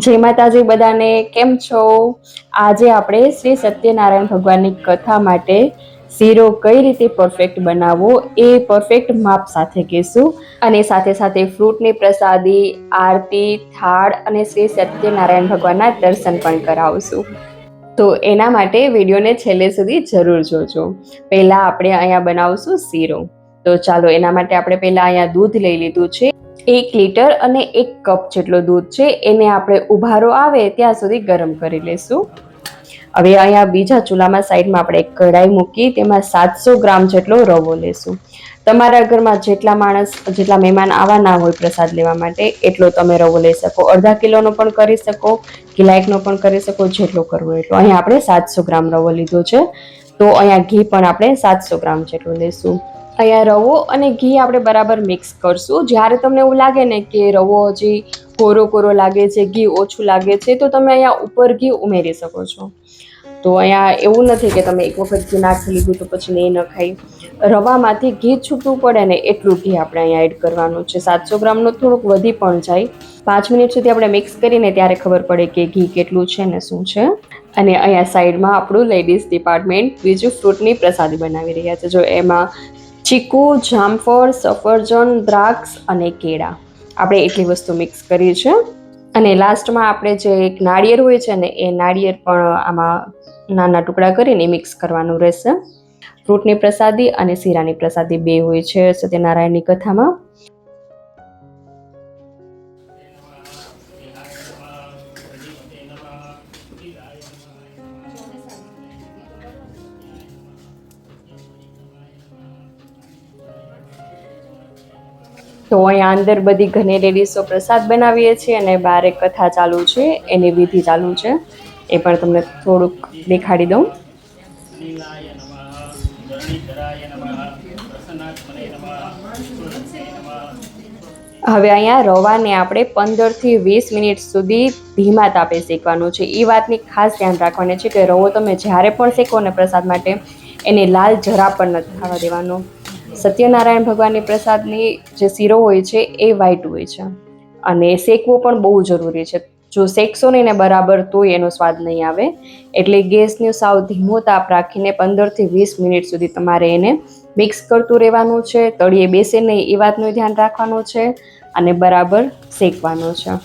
જય માતાજી બધાને, કેમ છો? આજે આપણે શ્રી સત્યનારાયણ ભગવાનની કથા માટે શીરો કઈ રીતે પરફેક્ટ બનાવવો એ પરફેક્ટ માપ સાથે કહેશું. અને સાથે સાથે ફ્રૂટની પ્રસાદી, આરતી, થાળ અને શ્રી સત્યનારાયણ ભગવાનના દર્શન પણ કરાવશું. તો એના માટે વિડીયોને છેલ્લે સુધી જરૂર જોજો. પહેલા આપણે અહીંયા બનાવશું શીરો. તો ચાલો એના માટે આપણે પહેલા અહીંયા દૂધ લઈ લીધું છે 1 લીટર અને 1 કપ જેટલો દૂધ છે. એને આપણે ઉભારો આવે ત્યાં સુધી ગરમ કરી લેશું. હવે અહીંયા બીજા ચૂલામાં સાઈડમાં આપણે એક કઢાઈ મૂકી તેમાં 700 ગ્રામ જેટલો રવો લેશું. તમારા ઘરમાં જેટલા મહેમાન આવવાના હોય પ્રસાદ લેવા માટે એટલો તમે રવો લઈ શકો. અડધા કિલોનો પણ કરી શકો, કિલાઈકનો પણ કરી શકો, જેટલો કરવો એટલો. અહીંયા આપણે 700 ગ્રામ રવો લીધો છે. તો અહીંયા ઘી પણ આપણે 700 ગ્રામ જેટલું લેશું. અહીંયા રવો અને ઘી આપણે બરાબર મિક્સ કરશું. જ્યારે તમને એવું લાગે ને કે રવો હજી કોરો લાગે છે, ઘી ઓછું લાગે છે, તો તમે અહીંયા ઉપર ઘી ઉમેરી શકો છો. તો અહીંયા એવું નથી કે તમે એક વખત ઘી નાખી લીધું તો પછી નહીં ન ખાઈ. રવામાંથી ઘી છૂટવું પડે ને એટલું ઘી આપણે અહીંયા એડ કરવાનું છે. 700 ગ્રામનો થોડુંક વધી પણ જાય. 5 મિનિટ સુધી આપણે મિક્સ કરીને ત્યારે ખબર પડે કે ઘી કેટલું છે ને શું છે. અને અહીંયા સાઈડમાં આપણું લેડીઝ ડિપાર્ટમેન્ટ બીજું ફ્રૂટની પ્રસાદી બનાવી રહ્યા છે. જો એમાં ચીકુ, જામફળ, સફરજન, દ્રાક્ષ અને કેળા આપણે એટલી વસ્તુ મિક્સ કરી છે. અને લાસ્ટમાં આપણે જે એક નાળિયેર હોય છે ને એ નાળિયેર પણ આમાં નાના ટુકડા કરીને મિક્સ કરવાનું રહેશે. ફ્રૂટની પ્રસાદી અને શીરાની પ્રસાદી બે હોય છે સત્યનારાયણની કથામાં. તો અહીંયા અંદર બધી ઘણી લેડીઝો પ્રસાદ બનાવીએ છીએ અને બારે કથા ચાલુ છે, એની વિધિ ચાલુ છે. એ પણ તમને થોડુંક દેખાડી દઉં. હવે અહીંયા રવાને આપણે 15 થી 20 મિનિટ સુધી ધીમા તાપે શેકવાનું છે. એ વાતની ખાસ ધ્યાન રાખવાની છે કે રવો તમે જ્યારે પણ શેકો ને પ્રસાદ માટે એને લાલ જરા પણ નથી થવા દેવાનો. સત્યનારાયણ ભગવાનની પ્રસાદની જે શીરો હોય છે એ વ્હાઈટ હોય છે અને શેકવો પણ બહુ જરૂરી છે. જો શેકશો નહીં ને બરાબર તોય એનો સ્વાદ નહીં આવે. એટલે ગેસનું સાવ ધીમો તાપ રાખીને 15 થી 20 મિનિટ સુધી તમારે એને મિક્સ કરતું રહેવાનું છે. તળિયે બેસે નહીં એ વાતનું ધ્યાન રાખવાનું છે અને બરાબર શેકવાનો છે.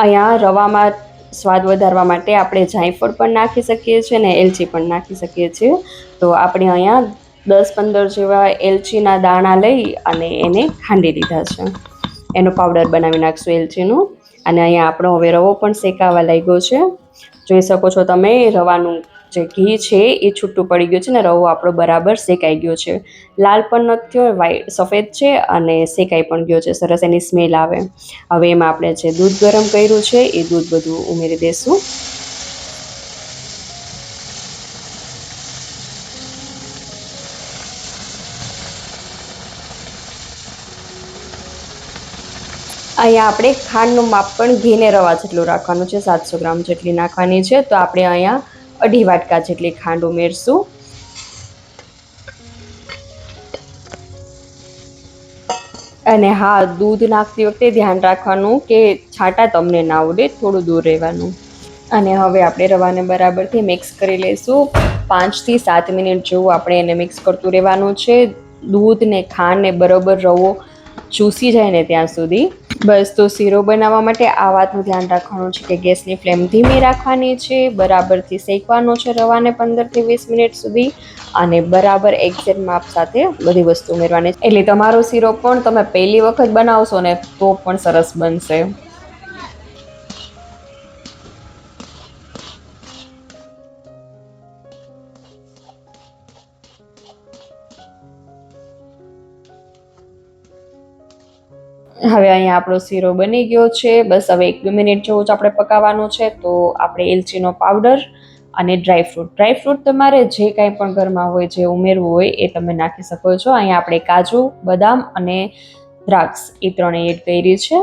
અહીંયા રવામાં સ્વાદ વધારવા માટે આપણે જાયફળ પણ નાખી શકીએ છીએ અને એલચી પણ નાખી શકીએ છીએ. તો આપણે અહીંયા 10-15 જેવા એલચીના દાણા લઈ અને એને ખાંડી લીધા છે. એનો પાવડર બનાવી નાખશું એલચીનું. અને અહીંયા આપણો હવે રવો પણ શેકાવા લાગ્યો છે. જોઈ શકો છો તમે રવાનું જે ઘી છે એ છૂટું પડી ગયું છે ને રવો આપણો બરાબર શેકાઈ ગયો છે. લાલ પણ નથી થયો, વ્હાઈટ સફેદ છે અને શેકાઈ પણ ગયો છે. સરસ એની સ્મેલ આવે. હવે એમાં આપણે જે દૂધ ગરમ કર્યું છે એ દૂધ બધું ઉમેરી દઈશું. અહીંયા આપણે ખાંડનું માપ પણ ઘીને રવા જેટલું રાખવાનું છે. 700 ગ્રામ જેટલી નાખવાની છે. તો આપણે અહીંયા 2.5 વાટકા જેટલી ખાંડ ઉમેરશું. અને હા, દૂધ નાખતી વખતે ધ્યાન રાખવાનું કે છાંટા તમને ના ઉડે, થોડું દૂર રહેવાનું. અને હવે આપણે રવાને બરાબરથી મિક્સ કરી લઈશું. 5 થી 7 મિનિટ જેવું આપણે એને મિક્સ કરતું રહેવાનું છે. દૂધ ને ખાંડ ને બરોબર રવો ચૂસી જાય ને ત્યાં સુધી. બસ. તો શીરો બનાવવા માટે આ વાતનું ધ્યાન રાખવાનું છે કે ગેસની ફ્લેમ ધીમી રાખવાની છે, બરાબરથી શેકવાનો છે રવાને 15 થી 20 મિનિટ સુધી અને બરાબર એક્ઝેક્ટ માપ સાથે બધી વસ્તુ ઉમેરવાની. એટલે તમારો શીરો પણ તમે પહેલી વખત બનાવશો ને તો પણ સરસ બનશે. હવે અહીંયા આપણો શીરો બની ગયો છે. બસ હવે 1-2 મિનિટ જેવું જ આપણે પકાવવાનું છે. તો આપણે એલચીનો પાવડર અને ડ્રાયફ્રૂટ તમારે જે કાંઈ પણ ઘરમાં હોય જે ઉમેરવું હોય એ તમે નાખી શકો છો. અહીંયા આપણે કાજુ, બદામ અને દ્રાક્ષ એ ત્રણેય એડ કરી છે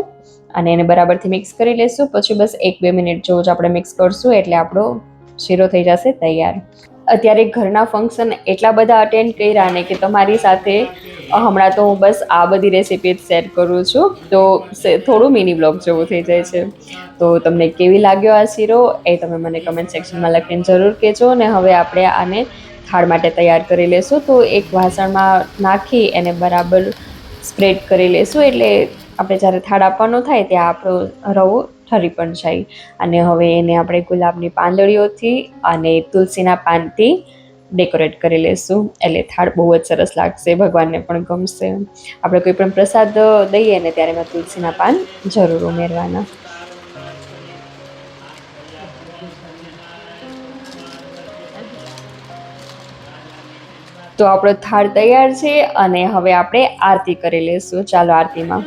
અને એને બરાબરથી મિક્સ કરી લઈશું. પછી બસ 1-2 મિનિટ જેવું જ આપણે મિક્સ કરશું એટલે આપણો શીરો થઈ જશે તૈયાર. અત્યારે ઘરના ફંક્શન એટલા બધા અટેન્ડ કર્યા ને કે તમારી સાથે હમણાં તો હું બસ આ બધી રેસીપી જ શેર કરું છું, તો થોડું મિની બ્લોગ જેવું થઈ જાય છે. તો તમને કેવી લાગ્યો આ શીરો એ તમે મને કમેન્ટ સેક્શનમાં લખીને જરૂર કહેજો. ને હવે આપણે આને થાળ માટે તૈયાર કરી લેશું. તો એક વાસણમાં નાખી એને બરાબર સ્પ્રેડ કરી લેશું, એટલે આપણે જ્યારે થાળ આપવાનો થાય ત્યાં આપણો રવો ઠરી પણ જાય. અને હવે એને આપણે ગુલાબની પાંદડીઓથી અને તુલસીના પાનથી ડેકોરેટ કરી લેશું, એટલે થાળ બહુ જ સરસ લાગશે, ભગવાનને પણ ગમશે. આપણે કોઈ પણ પ્રસાદ દઈએ ને ત્યારે એમાં તુલસીના પાન જરૂર ઉમેરવાના. તો આપણો થાળ તૈયાર છે અને હવે આપણે આરતી કરી લઈશું. ચાલો આરતીમાં.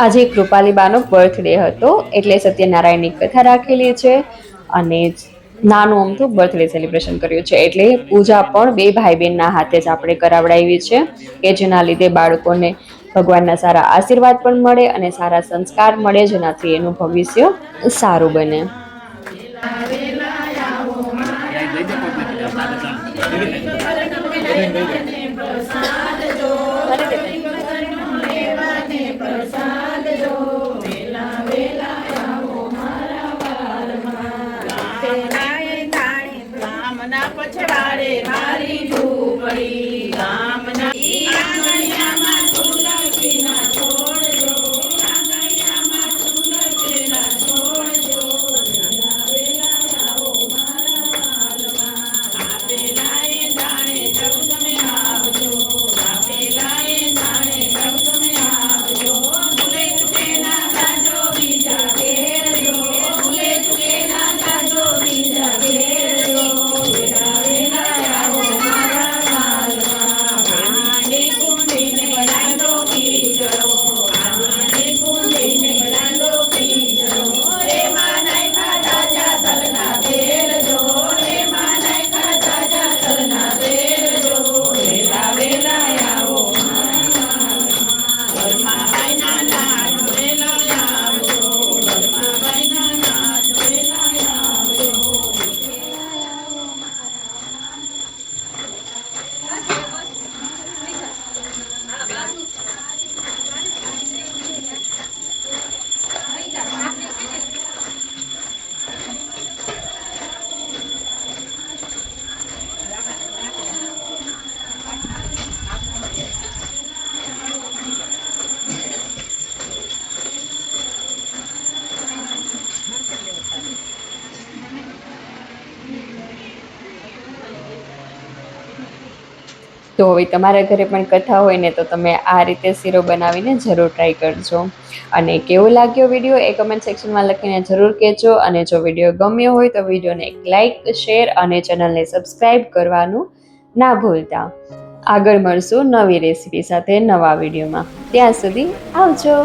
આજે કૃપાલીબાનો બર્થડે હતો, એટલે સત્યનારાયણની કથા રાખેલી છે અને નાનું અમથું બર્થડે સેલિબ્રેશન કર્યું છે. એટલે પૂજા પણ બે ભાઈ બહેનના હાથે જ આપણે કરાવડાવી છે, કે જેના લીધે બાળકોને ભગવાનના સારા આશીર્વાદ પણ મળે અને સારા સંસ્કાર મળે, જેનાથી એનું ભવિષ્ય સારું બને. પછવાડે મારી ઝૂંપડી ગામના આંગણિયામાં તુલસીના છોડજો, આંગણિયામાં તુલસીના છોડજો, વેલા આવો મારા વાલમાં, આપેલાએ જાણે જગ તમે આવજો, આપેલાએ જાણે જગ તમે આવજો, ભૂલે ચૂકે ના જાજો બીજા ઘેરજો, ભૂલે ચૂકે ના જાજો બીજા ઘેરજો. તો હવે તમારા ઘરે પણ કથા હોય ને તો તમે આ રીતે શીરો બનાવીને જરૂર ટ્રાય કરજો. અને કેવો લાગ્યો વિડીયો એ કમેન્ટ સેક્શનમાં લખીને જરૂર કહેજો. અને જો વિડીયો ગમ્યો હોય તો વિડીયોને એક લાઇક, શેર અને ચેનલને સબસ્ક્રાઈબ કરવાનું ના ભૂલતા. આગળ મળશું નવી રેસીપી સાથે નવા વિડીયોમાં. ત્યાં સુધી આવજો.